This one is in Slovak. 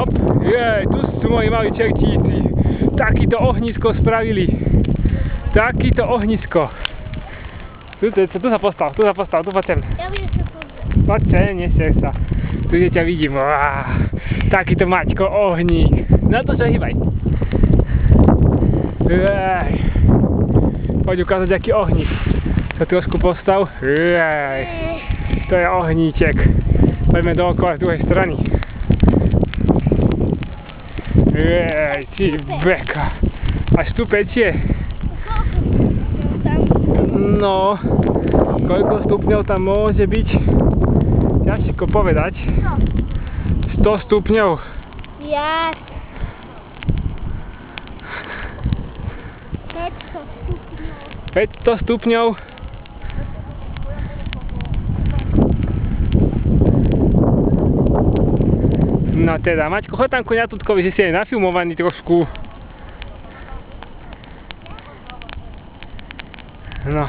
hop. Jej, tu sú moji malí čertíci. Takýto ohnisko spravili. Takýto ohnisko. Tu sa postav, tu poď sem. Ja budem sa pozrieť. Poď sem, nesier sa. Tu ťa vidím. Takýto Maťko ohník. Na to sa hýbaj. Jej. Poď ukázať, aký ohník. Sa trošku postav. Jej. To je ohníček. Poďme dookola z druhej strany. Jej, ty beka. Až tu pečie. No, koľko stupňov tam môže byť? Ťažko povedať. 100 stupňov. Viac. 500 stupňov. No teda, Maťko, choď tam ku Ňatútkovi, že si aj nafilmovaný trošku. No.